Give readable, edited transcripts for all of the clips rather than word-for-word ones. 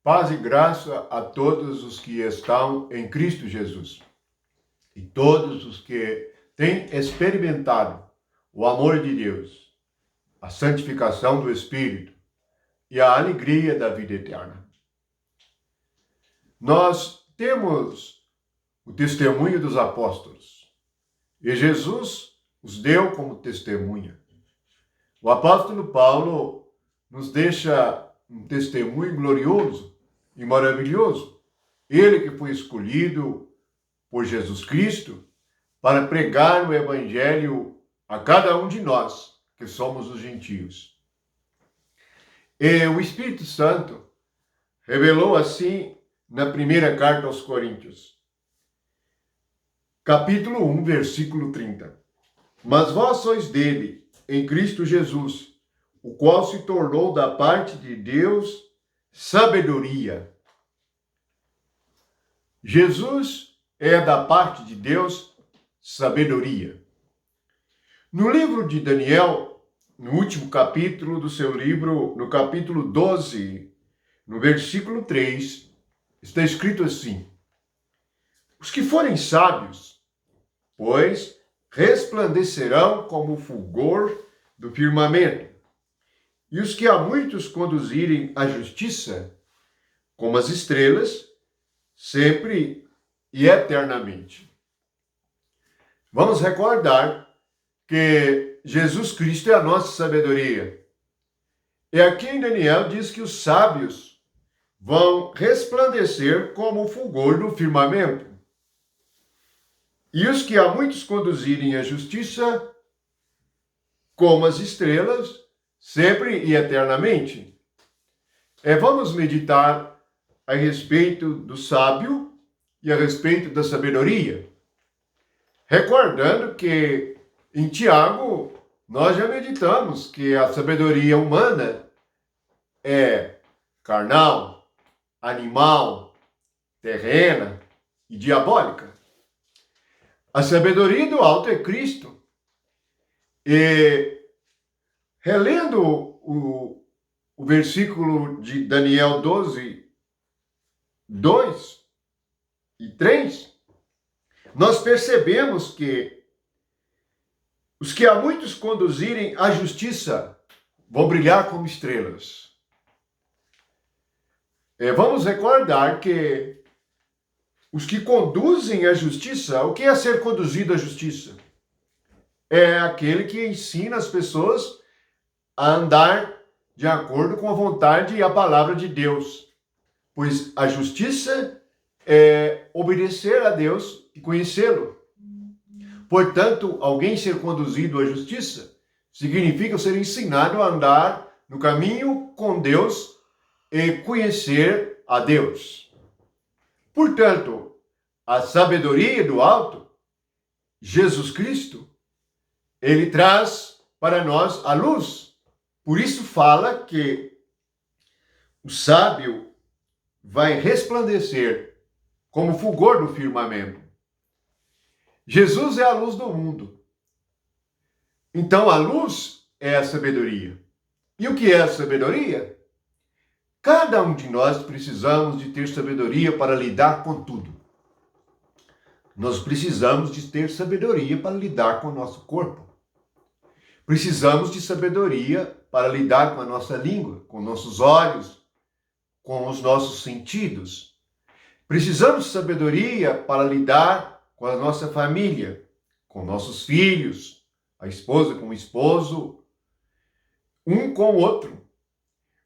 Paz e graça a todos os que estão em Cristo Jesus e todos os que têm experimentado o amor de Deus, a santificação do Espírito e a alegria da vida eterna. Nós temos o testemunho dos apóstolos e Jesus os deu como testemunha. O apóstolo Paulo nos deixa um testemunho glorioso e maravilhoso. Ele que foi escolhido por Jesus Cristo para pregar o evangelho a cada um de nós, que somos os gentios. E o Espírito Santo revelou assim na primeira carta aos Coríntios, capítulo 1, versículo 30. Mas vós sois dele, em Cristo Jesus, o qual se tornou da parte de Deus sabedoria. Jesus é da parte de Deus sabedoria. No livro de Daniel, no último capítulo do seu livro, no capítulo 12, no versículo 3, está escrito assim: os que forem sábios, pois resplandecerão como o fulgor do firmamento, e os que a muitos conduzirem à justiça, como as estrelas, sempre e eternamente. Vamos recordar que Jesus Cristo é a nossa sabedoria. E aqui em Daniel diz que os sábios vão resplandecer como o fulgor do firmamento. E os que a muitos conduzirem à justiça, como as estrelas, sempre e eternamente. Vamos meditar a respeito do sábio e a respeito da sabedoria. Recordando que em Tiago nós já meditamos que a sabedoria humana é carnal, animal, terrena e diabólica. A sabedoria do alto é Cristo. E relendo o versículo de Daniel 12, 2 e 3, nós percebemos que os que a muitos conduzirem à justiça vão brilhar como estrelas. Vamos recordar que os que conduzem à justiça, o que é ser conduzido à justiça? É aquele que ensina as pessoas a andar de acordo com a vontade e a palavra de Deus. Pois a justiça é obedecer a Deus e conhecê-lo. Portanto, alguém ser conduzido à justiça significa ser ensinado a andar no caminho com Deus e conhecer a Deus. Portanto, a sabedoria do alto, Jesus Cristo, ele traz para nós a luz. Por isso fala que o sábio vai resplandecer como o fulgor do firmamento. Jesus é a luz do mundo. Então a luz é a sabedoria. E o que é a sabedoria? Cada um de nós precisamos de ter sabedoria para lidar com tudo. Nós precisamos de ter sabedoria para lidar com o nosso corpo. Precisamos de sabedoria para lidar com a nossa língua, com nossos olhos, com os nossos sentidos. Precisamos de sabedoria para lidar com a nossa família, com nossos filhos, a esposa com o esposo, um com o outro.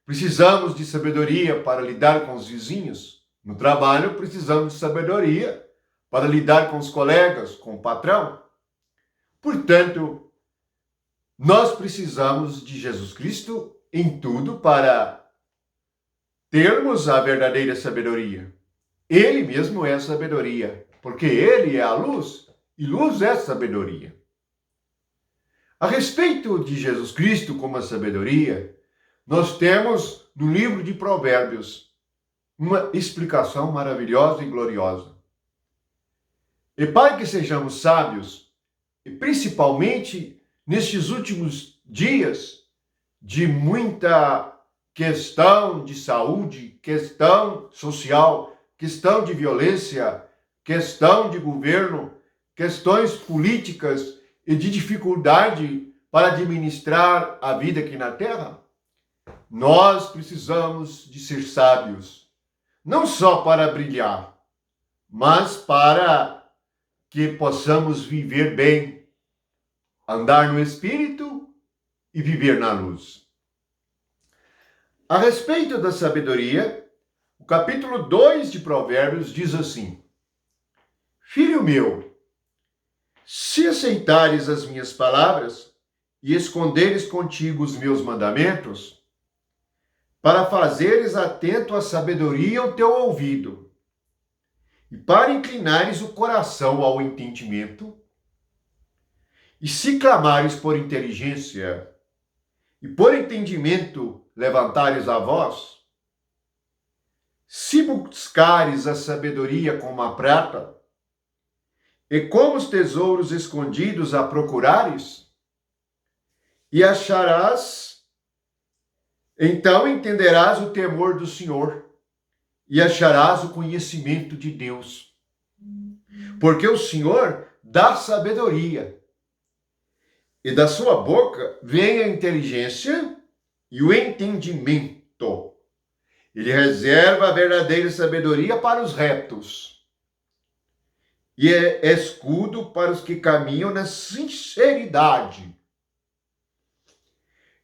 Precisamos de sabedoria para lidar com os vizinhos. No trabalho, precisamos de sabedoria para lidar com os colegas, com o patrão. Portanto, nós precisamos de Jesus Cristo em tudo para termos a verdadeira sabedoria. Ele mesmo é a sabedoria, porque ele é a luz, e luz é sabedoria. A respeito de Jesus Cristo como a sabedoria, nós temos no livro de Provérbios uma explicação maravilhosa e gloriosa. E para que sejamos sábios, e principalmente nestes últimos dias de muita questão de saúde, questão social, questão de violência, questão de governo, questões políticas e de dificuldade para administrar a vida aqui na Terra, nós precisamos de ser sábios, não só para brilhar, mas para que possamos viver bem, andar no Espírito e viver na luz. A respeito da sabedoria, o capítulo 2 de Provérbios diz assim: Filho meu, se aceitares as minhas palavras e esconderes contigo os meus mandamentos, para fazeres atento à sabedoria o teu ouvido, e para inclinares o coração ao entendimento, e se clamares por inteligência, e por entendimento levantares a voz, se buscares a sabedoria como a prata, e como os tesouros escondidos a procurares, e acharás, então entenderás o temor do Senhor, e acharás o conhecimento de Deus. Porque o Senhor dá sabedoria, e da sua boca vem a inteligência e o entendimento. Ele reserva a verdadeira sabedoria para os retos, e é escudo para os que caminham na sinceridade.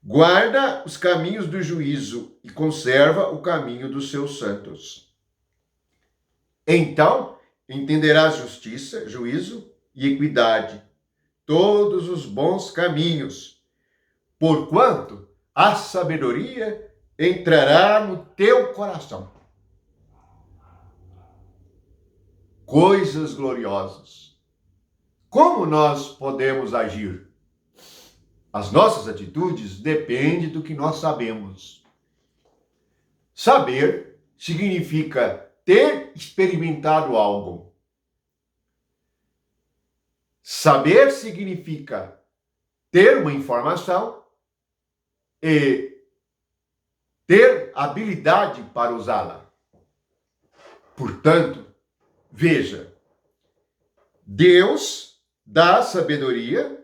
Guarda os caminhos do juízo e conserva o caminho dos seus santos. Então entenderás justiça, juízo e equidade, todos os bons caminhos, porquanto a sabedoria entrará no teu coração. Coisas gloriosas. Como nós podemos agir? As nossas atitudes dependem do que nós sabemos. Saber significa ter experimentado algo. Saber significa ter uma informação e ter habilidade para usá-la. Portanto, veja, Deus dá sabedoria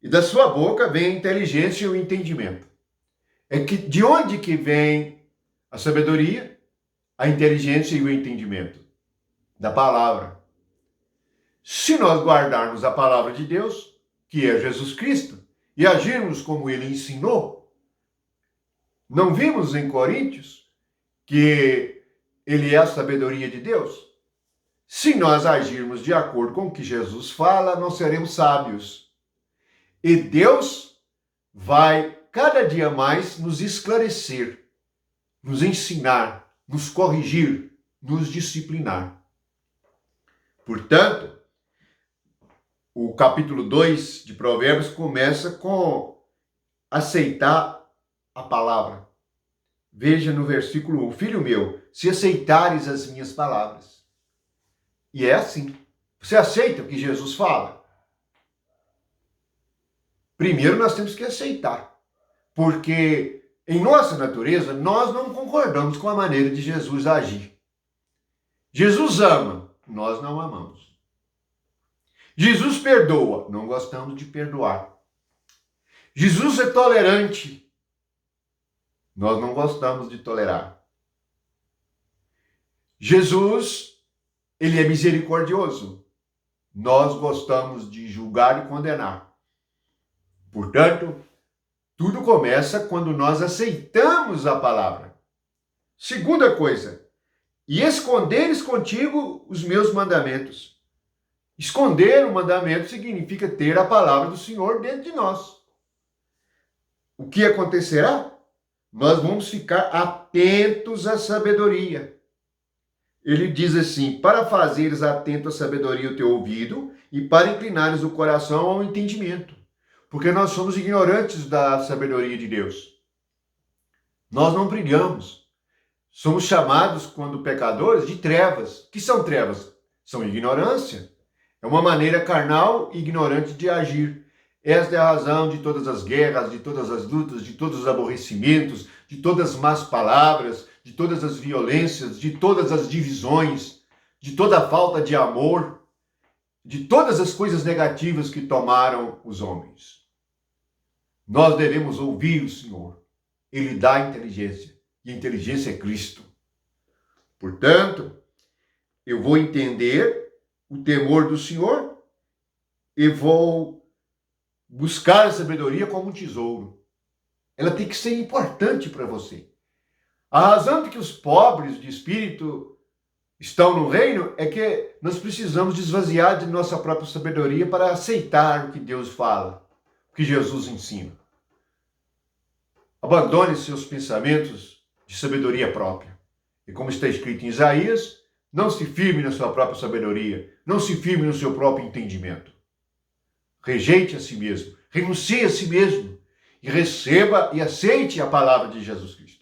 e da sua boca vem a inteligência e o entendimento. É que de onde que vem a sabedoria, a inteligência e o entendimento? Da palavra. Se nós guardarmos a palavra de Deus, que é Jesus Cristo, e agirmos como ele ensinou, não vimos em Coríntios que ele é a sabedoria de Deus? Se nós agirmos de acordo com o que Jesus fala, nós seremos sábios. E Deus vai cada dia mais nos esclarecer, nos ensinar, nos corrigir, nos disciplinar. Portanto, o capítulo 2 de Provérbios começa com aceitar a palavra. Veja no versículo 1, filho meu, se aceitares as minhas palavras. E é assim. Você aceita o que Jesus fala? Primeiro nós temos que aceitar. Porque em nossa natureza nós não concordamos com a maneira de Jesus agir. Jesus ama, nós não amamos. Jesus perdoa, não gostamos de perdoar. Jesus é tolerante, nós não gostamos de tolerar. Jesus, ele é misericordioso, nós gostamos de julgar e condenar. Portanto, tudo começa quando nós aceitamos a palavra. Segunda coisa, e esconderes contigo os meus mandamentos. Esconder o mandamento significa ter a palavra do Senhor dentro de nós. O que acontecerá? Nós vamos ficar atentos à sabedoria. Ele diz assim, para fazeres atento à sabedoria o teu ouvido e para inclinares o coração ao entendimento. Porque nós somos ignorantes da sabedoria de Deus. Nós não brilhamos. Somos chamados, quando pecadores, de trevas. O que são trevas? São ignorância. É uma maneira carnal e ignorante de agir. Esta é a razão de todas as guerras, de todas as lutas, de todos os aborrecimentos, de todas as más palavras, de todas as violências, de todas as divisões, de toda a falta de amor, de todas as coisas negativas que tomaram os homens. Nós devemos ouvir o Senhor. Ele dá inteligência, e a inteligência é Cristo. Portanto, eu vou entender o temor do Senhor e vou buscar a sabedoria como um tesouro. Ela tem que ser importante para você. A razão de que os pobres de espírito estão no reino é que nós precisamos esvaziar de nossa própria sabedoria para aceitar o que Deus fala, o que Jesus ensina. Abandone seus pensamentos de sabedoria própria. E como está escrito em Isaías, não se firme na sua própria sabedoria, não se firme no seu próprio entendimento. Rejeite a si mesmo, renuncie a si mesmo e receba e aceite a palavra de Jesus Cristo.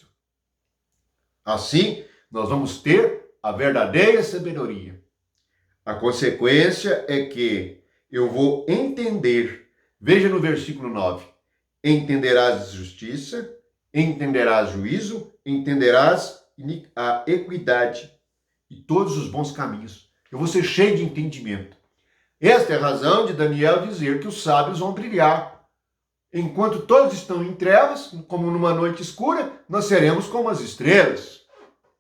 Assim, nós vamos ter a verdadeira sabedoria. A consequência é que eu vou entender. Veja no versículo 9. Entenderás justiça, entenderás juízo, entenderás a equidade e todos os bons caminhos. Eu vou ser cheio de entendimento. Esta é a razão de Daniel dizer que os sábios vão brilhar. Enquanto todos estão em trevas, como numa noite escura, nós seremos como as estrelas.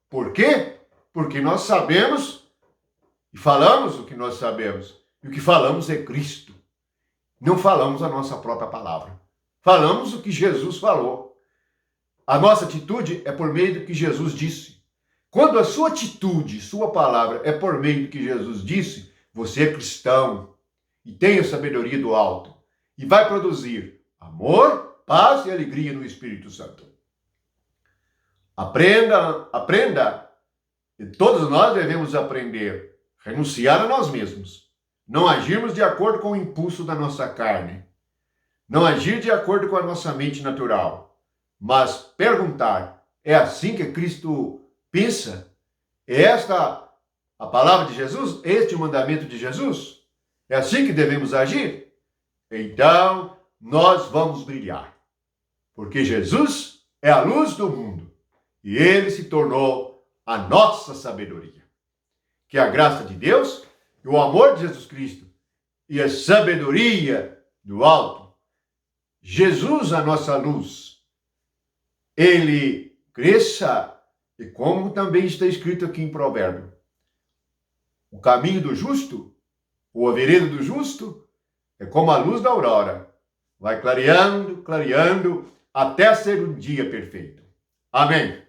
Por quê? Porque nós sabemos e falamos o que nós sabemos. E o que falamos é Cristo. Não falamos a nossa própria palavra. Falamos o que Jesus falou. A nossa atitude é por meio do que Jesus disse. Quando a sua atitude, sua palavra é por meio do que Jesus disse, você é cristão e tem a sabedoria do alto e vai produzir amor, paz e alegria no Espírito Santo. Aprenda, e todos nós devemos aprender, renunciar a nós mesmos, não agirmos de acordo com o impulso da nossa carne, não agir de acordo com a nossa mente natural, mas perguntar, é assim que Cristo pensa? É esta a palavra de Jesus? Este o mandamento de Jesus? É assim que devemos agir? Então, nós vamos brilhar. Porque Jesus é a luz do mundo. E ele se tornou a nossa sabedoria. Que a graça de Deus, e o amor de Jesus Cristo, e a sabedoria do alto, Jesus a nossa luz, ele cresça, e como também está escrito aqui em Provérbio, o caminho do justo, ou a vereda do justo, é como a luz da aurora. Vai clareando, clareando, até ser um dia perfeito. Amém.